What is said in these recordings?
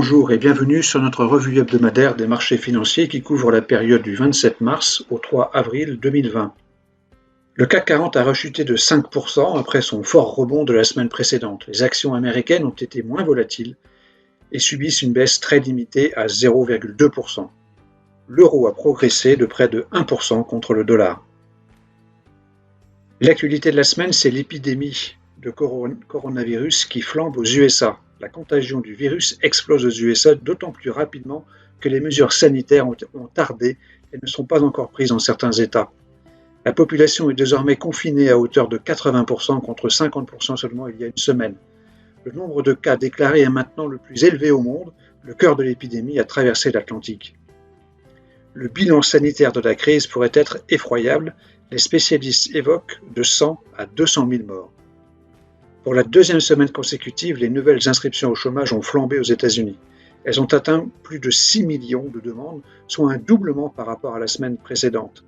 Bonjour et bienvenue sur notre revue hebdomadaire des marchés financiers qui couvre la période du 27 mars au 3 avril 2020. Le CAC 40 a rechuté de 5% après son fort rebond de la semaine précédente. Les actions américaines ont été moins volatiles et subissent une baisse très limitée à 0,2%. L'euro a progressé de près de 1% contre le dollar. L'actualité de la semaine, c'est l'épidémie de coronavirus qui flambe aux USA. La contagion du virus explose aux USA d'autant plus rapidement que les mesures sanitaires ont tardé et ne sont pas encore prises dans certains États. La population est désormais confinée à hauteur de 80% contre 50% seulement il y a une semaine. Le nombre de cas déclarés est maintenant le plus élevé au monde. Le cœur de l'épidémie a traversé l'Atlantique. Le bilan sanitaire de la crise pourrait être effroyable. Les spécialistes évoquent de 100 à 200 000 morts. Pour la deuxième semaine consécutive, les nouvelles inscriptions au chômage ont flambé aux États-Unis. Elles ont atteint plus de 6 millions de demandes, soit un doublement par rapport à la semaine précédente.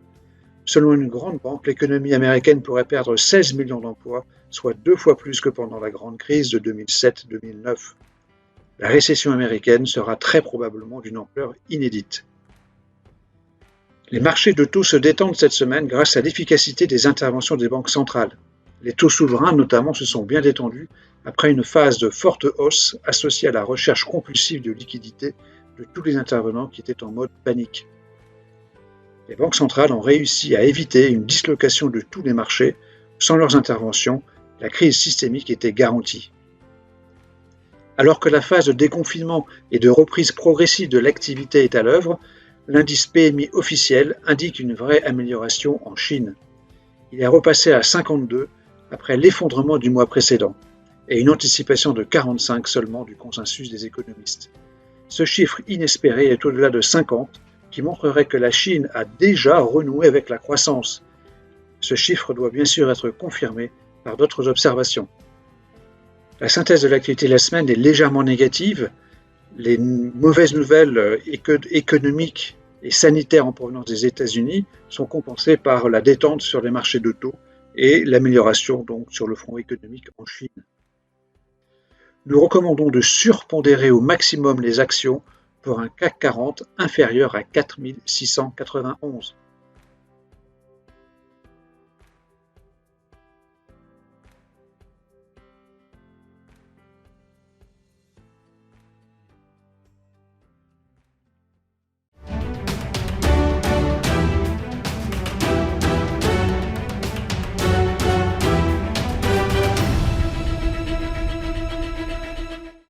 Selon une grande banque, l'économie américaine pourrait perdre 16 millions d'emplois, soit 2 fois plus que pendant la grande crise de 2007-2009. La récession américaine sera très probablement d'une ampleur inédite. Les marchés de taux se détendent cette semaine grâce à l'efficacité des interventions des banques centrales. Les taux souverains notamment se sont bien détendus après une phase de forte hausse associée à la recherche compulsive de liquidités de tous les intervenants qui étaient en mode panique. Les banques centrales ont réussi à éviter une dislocation de tous les marchés. Sans leurs interventions, la crise systémique était garantie. Alors que la phase de déconfinement et de reprise progressive de l'activité est à l'œuvre, l'indice PMI officiel indique une vraie amélioration en Chine. Il est repassé à 52 après l'effondrement du mois précédent et une anticipation de 45 seulement du consensus des économistes. Ce chiffre inespéré est au-delà de 50 qui montrerait que la Chine a déjà renoué avec la croissance. Ce chiffre doit bien sûr être confirmé par d'autres observations. La synthèse de l'activité de la semaine est légèrement négative. Les mauvaises nouvelles économiques et sanitaires en provenance des États-Unis sont compensées par la détente sur les marchés de taux et l'amélioration donc sur le front économique en Chine. Nous recommandons de surpondérer au maximum les actions pour un CAC 40 inférieur à 4691.